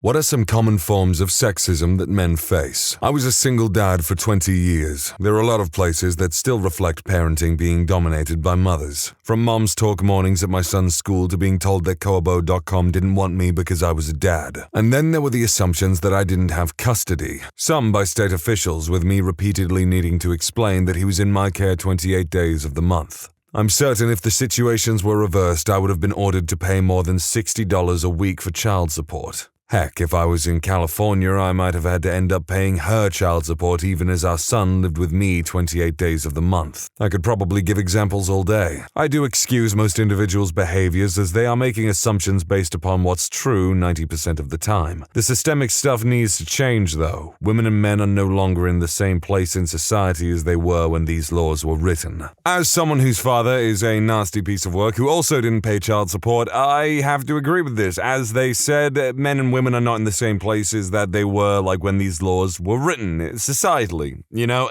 What are some common forms of sexism that men face? I was a single dad for 20 years. There are a lot of places that still reflect parenting being dominated by mothers. From mom's talk mornings at my son's school to being told that Koabo.com didn't want me because I was a dad. And then there were the assumptions that I didn't have custody. Some by state officials, with me repeatedly needing to explain that he was in my care 28 days of the month. I'm certain if the situations were reversed, I would have been ordered to pay more than $60 a week for child support. Heck, if I was in California, I might have had to end up paying her child support even as our son lived with me 28 days of the month. I could probably give examples all day. I do excuse most individuals' behaviors as they are making assumptions based upon what's true 90% of the time. The systemic stuff needs to change, though. Women and men are no longer in the same place in society as they were when these laws were written. As someone whose father is a nasty piece of work who also didn't pay child support, I have to agree with this. As they said, men and women are not in the same places that they were like when these laws were written, societally,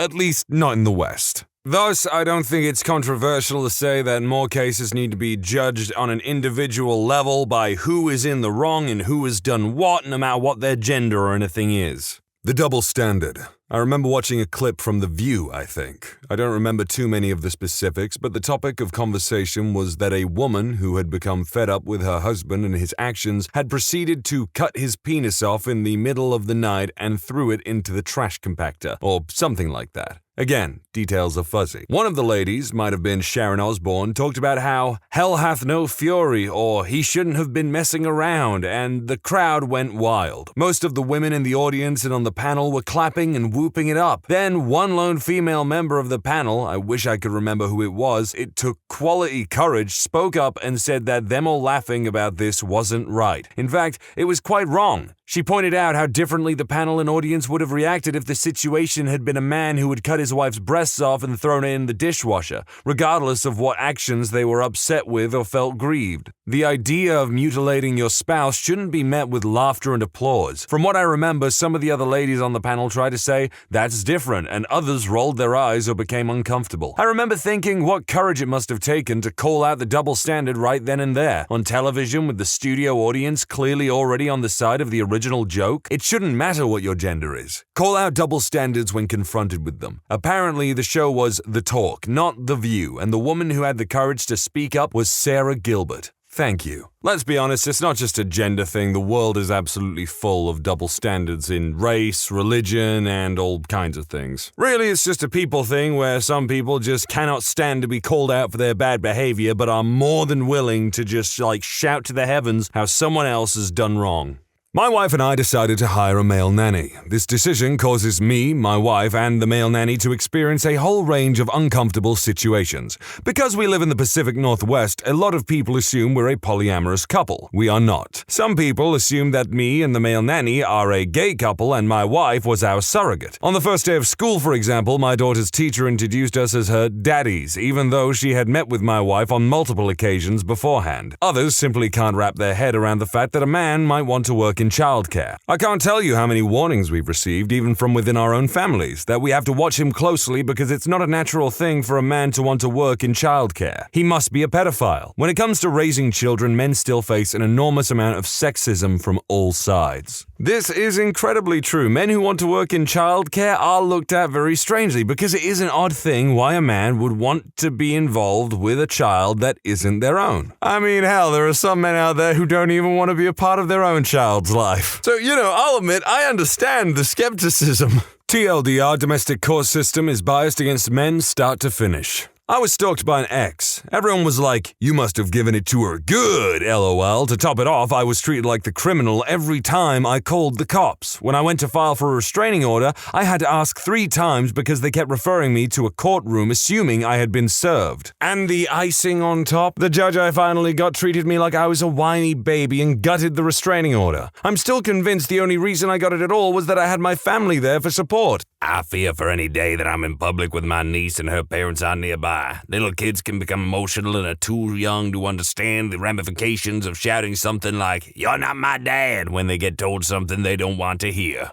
at least not in the West. Thus, I don't think it's controversial to say that more cases need to be judged on an individual level by who is in the wrong and who has done what, no matter what their gender or anything is. The double standard. I remember watching a clip from The View, I think. I don't remember too many of the specifics, but the topic of conversation was that a woman who had become fed up with her husband and his actions had proceeded to cut his penis off in the middle of the night and threw it into the trash compactor, or something like that. Again, details are fuzzy. One of the ladies, might have been Sharon Osbourne, talked about how hell hath no fury or he shouldn't have been messing around, and the crowd went wild. Most of the women in the audience and on the panel were clapping and whooping it up. Then one lone female member of the panel, I wish I could remember who it was, it took quality courage, spoke up and said that them all laughing about this wasn't right. In fact, it was quite wrong. She pointed out how differently the panel and audience would have reacted if the situation had been a man who had cut his wife's breasts off and thrown it in the dishwasher, regardless of what actions they were upset with or felt grieved. The idea of mutilating your spouse shouldn't be met with laughter and applause. From what I remember, some of the other ladies on the panel tried to say, that's different, and others rolled their eyes or became uncomfortable. I remember thinking what courage it must have taken to call out the double standard right then and there, on television with the studio audience clearly already on the side of the original joke. It shouldn't matter what your gender is. Call out double standards when confronted with them. Apparently, the show was The Talk, not The View, and the woman who had the courage to speak up was Sarah Gilbert. Thank you. Let's be honest, it's not just a gender thing. The world is absolutely full of double standards in race, religion, and all kinds of things. Really, it's just a people thing where some people just cannot stand to be called out for their bad behavior, but are more than willing to just shout to the heavens how someone else has done wrong. My wife and I decided to hire a male nanny. This decision causes me, my wife, and the male nanny to experience a whole range of uncomfortable situations. Because we live in the Pacific Northwest, a lot of people assume we're a polyamorous couple. We are not. Some people assume that me and the male nanny are a gay couple and my wife was our surrogate. On the first day of school, for example, my daughter's teacher introduced us as her daddies, even though she had met with my wife on multiple occasions beforehand. Others simply can't wrap their head around the fact that a man might want to work in childcare. I can't tell you how many warnings we've received, even from within our own families, that we have to watch him closely because it's not a natural thing for a man to want to work in childcare. He must be a pedophile. When it comes to raising children, men still face an enormous amount of sexism from all sides. This is incredibly true. Men who want to work in childcare are looked at very strangely because it is an odd thing why a man would want to be involved with a child that isn't their own. I mean, hell, there are some men out there who don't even want to be a part of their own child's life. So, I'll admit, I understand the skepticism. TLDR, domestic court system is biased against men start to finish. I was stalked by an ex. Everyone was like, you must have given it to her good, LOL. To top it off, I was treated like the criminal every time I called the cops. When I went to file for a restraining order, I had to ask 3 times because they kept referring me to a courtroom assuming I had been served. And the icing on top, the judge I finally got treated me like I was a whiny baby and gutted the restraining order. I'm still convinced the only reason I got it at all was that I had my family there for support. I fear for any day that I'm in public with my niece and her parents are nearby. Little kids can become emotional and are too young to understand the ramifications of shouting something like, "You're not my dad," when they get told something they don't want to hear.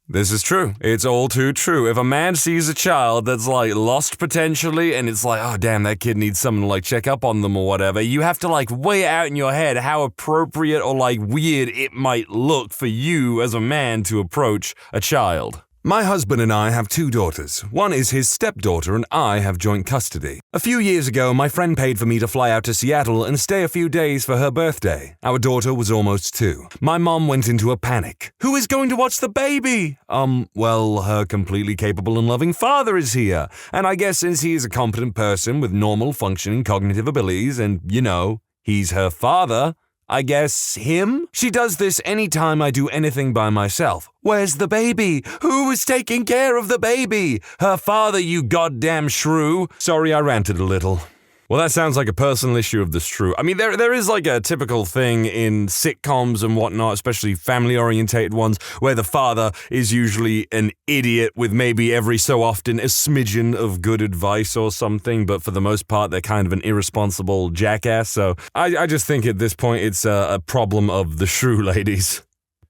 This is true. It's all too true. If a man sees a child that's like lost potentially and it's like, oh damn, that kid needs someone to like check up on them or whatever, you have to like weigh it out in your head how appropriate or like weird it might look for you as a man to approach a child. My husband and I have 2 daughters. One is his stepdaughter and I have joint custody. A few years ago, my friend paid for me to fly out to Seattle and stay a few days for her birthday. Our daughter was almost 2. My mom went into a panic. Who is going to watch the baby? Well, her completely capable and loving father is here. And I guess since he is a competent person with normal functioning cognitive abilities and, he's her father, I guess him? She does this anytime I do anything by myself. Where's the baby? Who is taking care of the baby? Her father, you goddamn shrew. Sorry, I ranted a little. Well, that sounds like a personal issue of the shrew. I mean, there is like a typical thing in sitcoms and whatnot, especially family-orientated ones, where the father is usually an idiot with maybe every so often a smidgen of good advice or something, but for the most part, they're kind of an irresponsible jackass. So I just think at this point, it's a problem of the shrew ladies.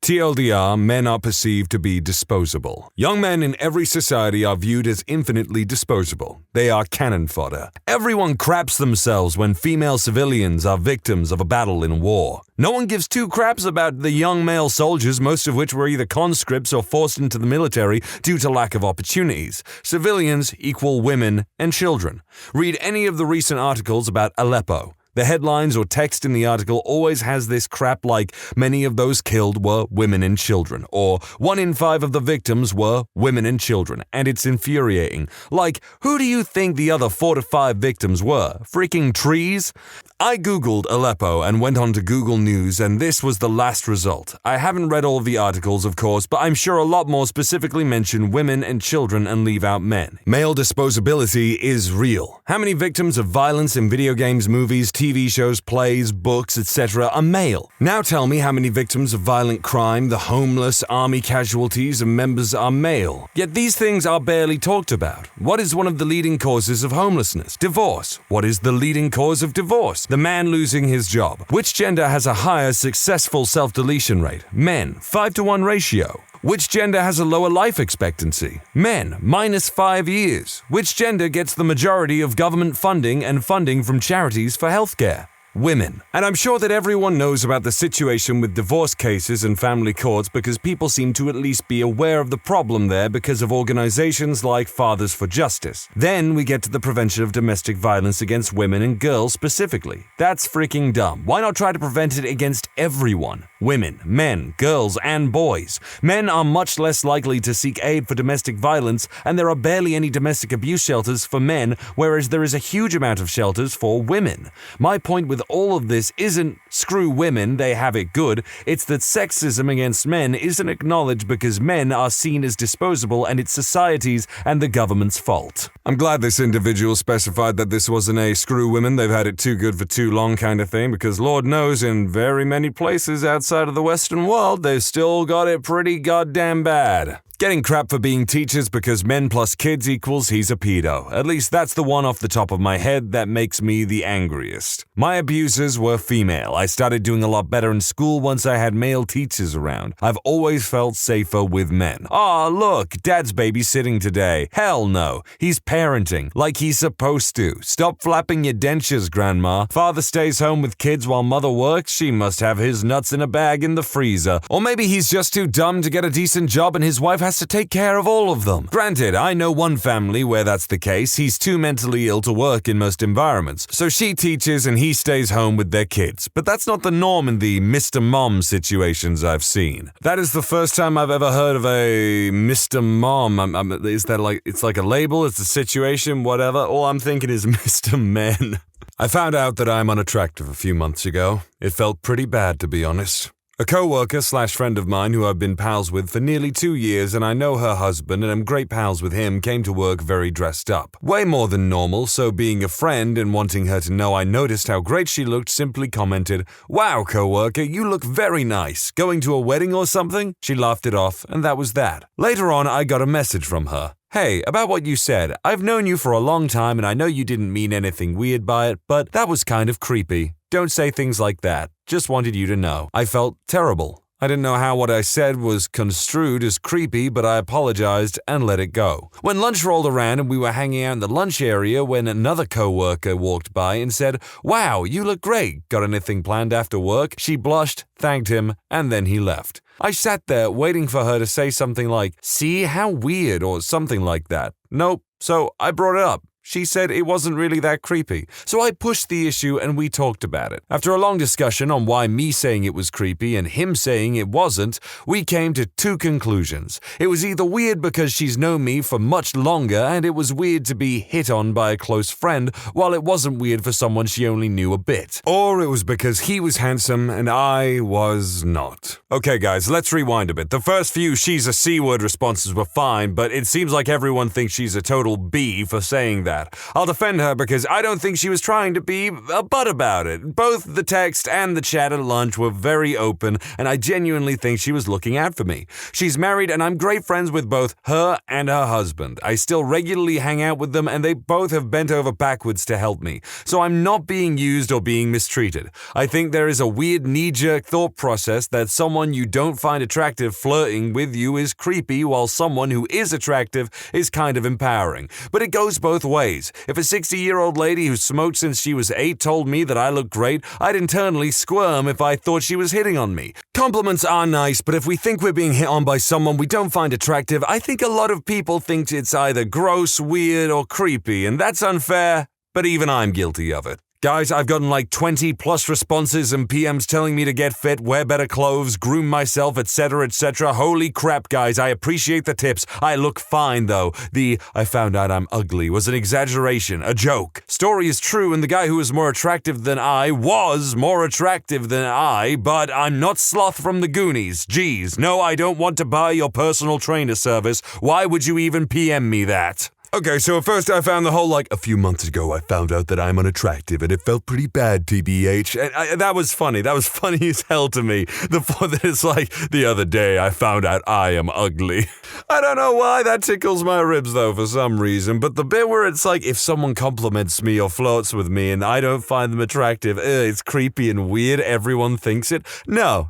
TLDR, men are perceived to be disposable. Young men in every society are viewed as infinitely disposable. They are cannon fodder. Everyone craps themselves when female civilians are victims of a battle in war. No one gives 2 craps about the young male soldiers, most of which were either conscripts or forced into the military due to lack of opportunities. Civilians equal women and children. Read any of the recent articles about Aleppo. The headlines or text in the article always has this crap like many of those killed were women and children, or 1 in 5 of the victims were women and children, and it's infuriating. Like, who do you think the other 4 to 5 victims were? Freaking trees? I googled Aleppo and went on to Google News, and this was the last result. I haven't read all of the articles, of course, but I'm sure a lot more specifically mention women and children and leave out men. Male disposability is real. How many victims of violence in video games, movies, TV shows, plays, books, etc. are male? Now tell me how many victims of violent crime, the homeless, army casualties, and members are male. Yet these things are barely talked about. What is one of the leading causes of homelessness? Divorce. What is the leading cause of divorce? The man losing his job. Which gender has a higher successful self-deletion rate? Men, 5-to-1 ratio. Which gender has a lower life expectancy? Men, -5 years. Which gender gets the majority of government funding and funding from charities for healthcare? Women. And I'm sure that everyone knows about the situation with divorce cases and family courts because people seem to at least be aware of the problem there because of organizations like Fathers for Justice. Then we get to the prevention of domestic violence against women and girls specifically. That's freaking dumb. Why not try to prevent it against everyone? Women, men, girls, and boys. Men are much less likely to seek aid for domestic violence, and there are barely any domestic abuse shelters for men, whereas there is a huge amount of shelters for women. My point with all of this isn't screw women, they have it good. It's that sexism against men isn't acknowledged because men are seen as disposable and it's society's and the government's fault. I'm glad this individual specified that this wasn't a screw women, they've had it too good for too long kind of thing, because Lord knows in very many places outside of the Western world, they've still got it pretty goddamn bad. Getting crap for being teachers because men plus kids equals he's a pedo. At least that's the one off the top of my head that makes me the angriest. My abusers were female. I started doing a lot better in school once I had male teachers around. I've always felt safer with men. Aw, look, Dad's babysitting today. Hell no. He's parenting, like he's supposed to. Stop flapping your dentures, Grandma. Father stays home with kids while Mother works. She must have his nuts in a bag in the freezer. Or maybe he's just too dumb to get a decent job and his wife has to take care of all of them. Granted, I know one family where that's the case. He's too mentally ill to work in most environments, so she teaches and he stays home with their kids. But that's not the norm in the Mr. Mom situations I've seen. That is the first time I've ever heard of a Mr. Mom. Is that like, it's like a label, it's a situation, whatever? All I'm thinking is Mr. Men. I found out that I'm unattractive a few months ago. It felt pretty bad, to be honest. A co-worker/friend of mine who I've been pals with for nearly 2 years, and I know her husband and am great pals with him, came to work very dressed up. Way more than normal, so being a friend and wanting her to know I noticed how great she looked, simply commented, "Wow, co-worker, you look very nice. Going to a wedding or something?" She laughed it off, and that was that. Later on, I got a message from her. "Hey, about what you said, I've known you for a long time and I know you didn't mean anything weird by it, but that was kind of creepy. Don't say things like that. Just wanted you to know." I felt terrible. I didn't know how what I said was construed as creepy, but I apologized and let it go. When lunch rolled around and we were hanging out in the lunch area when another coworker walked by and said, "Wow, you look great. Got anything planned after work?" She blushed, thanked him, and then he left. I sat there waiting for her to say something like, "See, how weird," or something like that. Nope, so I brought it up. She said it wasn't really that creepy, so I pushed the issue and we talked about it. After a long discussion on why me saying it was creepy and him saying it wasn't, we came to two conclusions. It was either weird because she's known me for much longer and it was weird to be hit on by a close friend, while it wasn't weird for someone she only knew a bit. Or it was because he was handsome and I was not. Okay guys, let's rewind a bit. The first few "she's a C-word" responses were fine, but it seems like everyone thinks she's a total B for saying that. I'll defend her because I don't think she was trying to be a butt about it. Both the text and the chat at lunch were very open, and I genuinely think she was looking out for me. She's married, and I'm great friends with both her and her husband. I still regularly hang out with them, and they both have bent over backwards to help me. So I'm not being used or being mistreated. I think there is a weird knee-jerk thought process that someone you don't find attractive flirting with you is creepy, while someone who is attractive is kind of empowering. But it goes both ways. If a 60-year-old lady who smoked since she was 8 told me that I looked great, I'd internally squirm if I thought she was hitting on me. Compliments are nice, but if we think we're being hit on by someone we don't find attractive, I think a lot of people think it's either gross, weird, or creepy, and that's unfair, but even I'm guilty of it. Guys, I've gotten like 20 plus responses and PMs telling me to get fit, wear better clothes, groom myself, etc., etc. Holy crap, guys, I appreciate the tips. I look fine, though. The "I found out I'm ugly" was an exaggeration, a joke. Story is true, and the guy who was more attractive than I was more attractive than I, but I'm not Sloth from the Goonies. Geez, no, I don't want to buy your personal trainer service. Why would you even PM me that? Okay, so at first I found the whole "a few months ago I found out that I'm unattractive and it felt pretty bad, TBH. And that was funny. That was funny as hell to me. The part that it's like, "The other day I found out I am ugly." I don't know why that tickles my ribs though for some reason, but the bit where it's like if someone compliments me or flirts with me and I don't find them attractive, it's creepy and weird, everyone thinks it. No,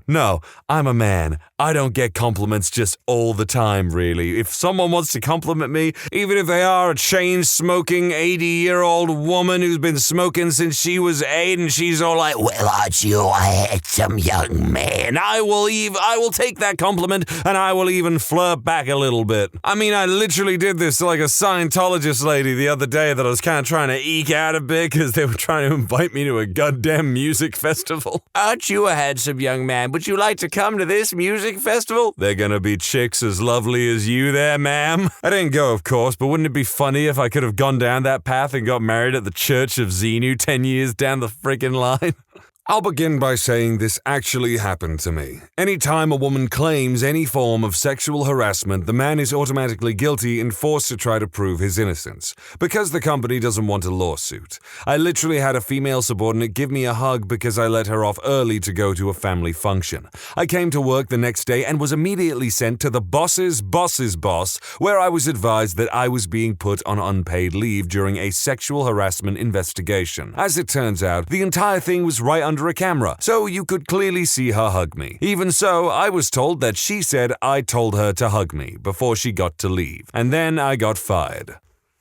I'm a man. I don't get compliments just all the time, really. If someone wants to compliment me, even if they are a chain-smoking 80-year-old woman who's been smoking since she was 8 and she's all like, "Well, aren't you a handsome young man?" I will take that compliment and I will even flirt back a little bit. I mean, I literally did this to like a Scientologist lady the other day that I was kind of trying to eke out a bit because they were trying to invite me to a goddamn music festival. "Aren't you a handsome young man? Would you like to come to this music festival? They're gonna be chicks as lovely as you there, ma'am." I didn't go, of course, but wouldn't it be funny if I could have gone down that path and got married at the Church of Xenu 10 years down the friggin' line? I'll begin by saying this actually happened to me. Anytime a woman claims any form of sexual harassment, the man is automatically guilty and forced to try to prove his innocence, because the company doesn't want a lawsuit. I literally had a female subordinate give me a hug because I let her off early to go to a family function. I came to work the next day and was immediately sent to the boss's boss's boss, where I was advised that I was being put on unpaid leave during a sexual harassment investigation. As it turns out, the entire thing was right under a camera, so you could clearly see her hug me. Even so, I was told that she said I told her to hug me before she got to leave, and then I got fired.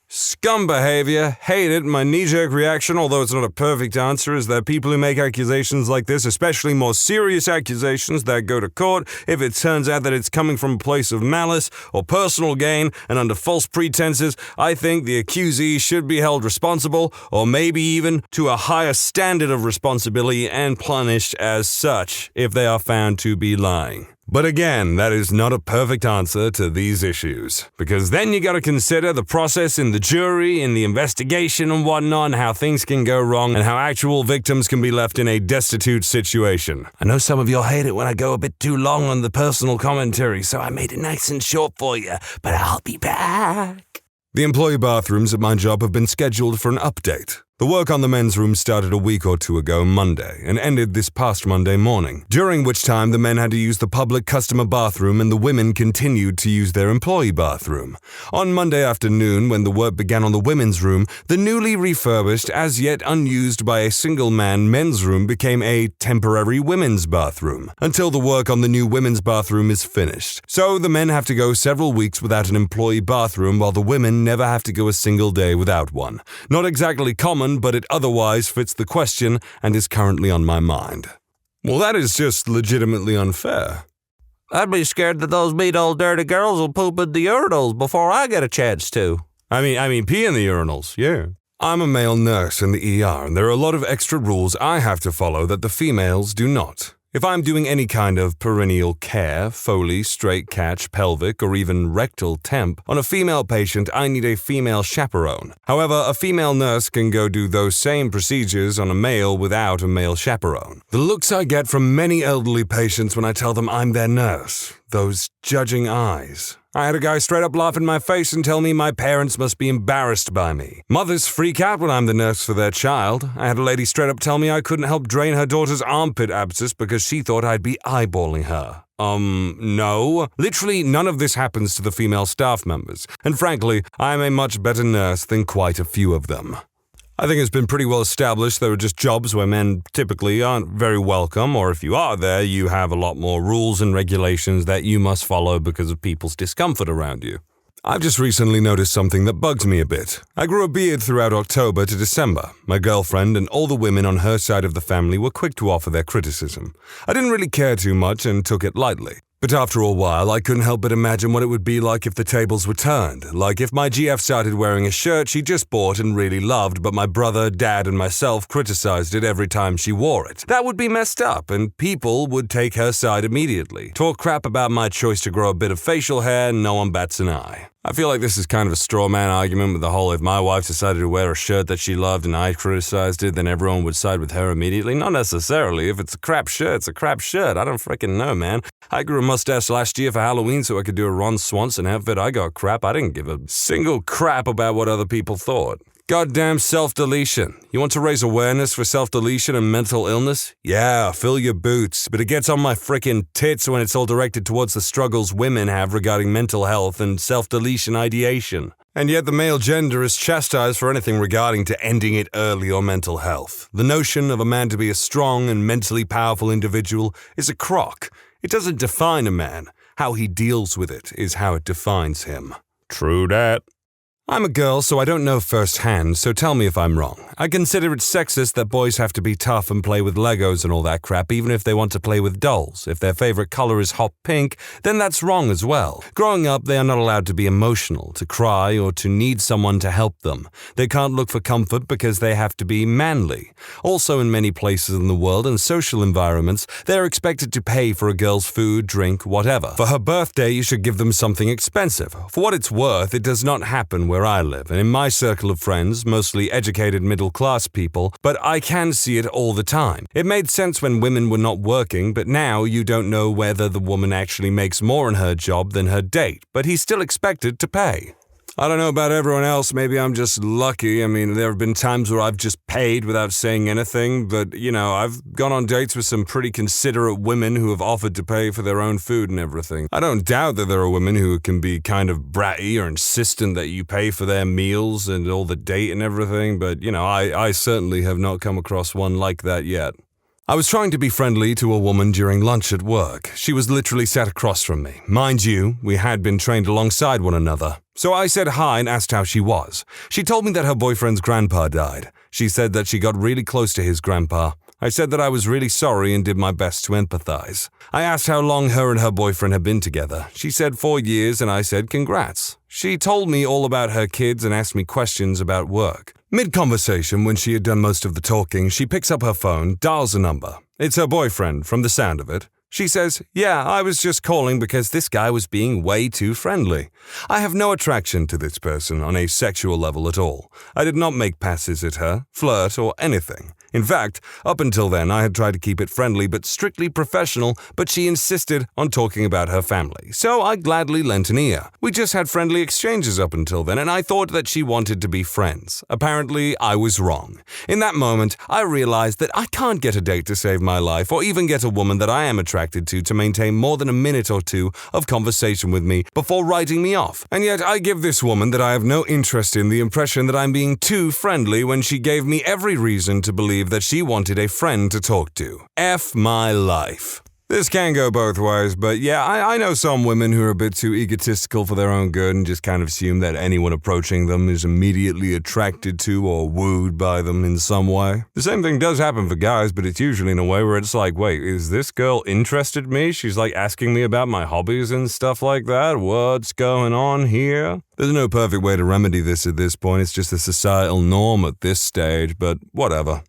Scum behavior, hate it. My knee-jerk reaction, although it's not a perfect answer, is that people who make accusations like this, especially more serious accusations that go to court, if it turns out that it's coming from a place of malice or personal gain and under false pretenses, I think the accusee should be held responsible, or maybe even to a higher standard of responsibility and punished as such if they are found to be lying. But again, that is not a perfect answer to these issues, because then you gotta consider the process in the jury, in the investigation and whatnot, and how things can go wrong, and how actual victims can be left in a destitute situation. I know some of y'all hate it when I go a bit too long on the personal commentary, so I made it nice and short for you, but I'll be back. The employee bathrooms at my job have been scheduled for an update. The work on the men's room started a week or two ago Monday and ended this past Monday morning, during which time the men had to use the public customer bathroom and the women continued to use their employee bathroom. On Monday afternoon, when the work began on the women's room, the newly refurbished, as yet unused by a single man men's room became a temporary women's bathroom, until the work on the new women's bathroom is finished. So the men have to go several weeks without an employee bathroom while the women never have to go a single day without one. Not exactly common, but it otherwise fits the question and is currently on my mind. Well, that is just legitimately unfair. I'd be scared that those mean old dirty girls will poop in the urinals before I get a chance to. I mean pee in the urinals, yeah. I'm a male nurse in the ER, and there are a lot of extra rules I have to follow that the females do not. If I'm doing any kind of perineal care, Foley, straight catch, pelvic, or even rectal temp, on a female patient, I need a female chaperone. However, a female nurse can go do those same procedures on a male without a male chaperone. The looks I get from many elderly patients when I tell them I'm their nurse, those judging eyes. I had a guy straight up laugh in my face and tell me my parents must be embarrassed by me. Mothers freak out when I'm the nurse for their child. I had a lady straight up tell me I couldn't help drain her daughter's armpit abscess because she thought I'd be eyeballing her. No. Literally none of this happens to the female staff members. And frankly, I'm a much better nurse than quite a few of them. I think it's been pretty well established there are just jobs where men typically aren't very welcome, or if you are there, you have a lot more rules and regulations that you must follow because of people's discomfort around you. I've just recently noticed something that bugs me a bit. I grew a beard throughout October to December. My girlfriend and all the women on her side of the family were quick to offer their criticism. I didn't really care too much and took it lightly. But after a while, I couldn't help but imagine what it would be like if the tables were turned. Like if my GF started wearing a shirt she just bought and really loved, but my brother, dad, and myself criticized it every time she wore it. That would be messed up, and people would take her side immediately. Talk crap about my choice to grow a bit of facial hair, and no one bats an eye. I feel like this is kind of a straw man argument with the whole if my wife decided to wear a shirt that she loved and I criticized it, then everyone would side with her immediately. Not necessarily. If it's a crap shirt, it's a crap shirt. I don't freaking know, man. I grew a mustache last year for Halloween so I could do a Ron Swanson outfit. I got crap. I didn't give a single crap about what other people thought. Goddamn self-deletion. You want to raise awareness for self-deletion and mental illness? Yeah, fill your boots. But it gets on my frickin' tits when it's all directed towards the struggles women have regarding mental health and self-deletion ideation. And yet the male gender is chastised for anything regarding to ending it early or mental health. The notion of a man to be a strong and mentally powerful individual is a crock. It doesn't define a man. How he deals with it is how it defines him. True that. I'm a girl, so I don't know firsthand, so tell me if I'm wrong. I consider it sexist that boys have to be tough and play with Legos and all that crap, even if they want to play with dolls. If their favorite color is hot pink, then that's wrong as well. Growing up, they are not allowed to be emotional, to cry, or to need someone to help them. They can't look for comfort because they have to be manly. Also, in many places in the world and social environments, they are expected to pay for a girl's food, drink, whatever. For her birthday, you should give them something expensive. For what it's worth, it does not happen where I live, and in my circle of friends, mostly educated middle-class people, but I can see it all the time. It made sense when women were not working, but now you don't know whether the woman actually makes more in her job than her date, but he's still expected to pay. I don't know about everyone else, maybe I'm just lucky. I mean, there have been times where I've just paid without saying anything, but, I've gone on dates with some pretty considerate women who have offered to pay for their own food and everything. I don't doubt that there are women who can be kind of bratty or insistent that you pay for their meals and all the date and everything, but, I certainly have not come across one like that yet. I was trying to be friendly to a woman during lunch at work. She was literally sat across from me. Mind you, we had been trained alongside one another. So I said hi and asked how she was. She told me that her boyfriend's grandpa died. She said that she got really close to his grandpa. I said that I was really sorry and did my best to empathize. I asked how long her and her boyfriend had been together. She said 4 years and I said congrats. She told me all about her kids and asked me questions about work. Mid-conversation, when she had done most of the talking, she picks up her phone, dials a number. It's her boyfriend, from the sound of it. She says, "Yeah, I was just calling because this guy was being way too friendly. I have no attraction to this person on a sexual level at all. I did not make passes at her, flirt, or anything. In fact, up until then I had tried to keep it friendly but strictly professional, but she insisted on talking about her family, so I gladly lent an ear. We just had friendly exchanges up until then, and I thought that she wanted to be friends. Apparently, I was wrong. In that moment, I realized that I can't get a date to save my life, or even get a woman that I am attracted to maintain more than a minute or two of conversation with me before writing me off. And yet I give this woman that I have no interest in the impression that I'm being too friendly when she gave me every reason to believe that she wanted a friend to talk to. F my life. This can go both ways, but yeah, I know some women who are a bit too egotistical for their own good and just kind of assume that anyone approaching them is immediately attracted to or wooed by them in some way. The same thing does happen for guys, but it's usually in a way where it's like, wait, is this girl interested in me? She's like asking me about my hobbies and stuff like that? What's going on here? There's no perfect way to remedy this at this point, it's just a societal norm at this stage, but whatever.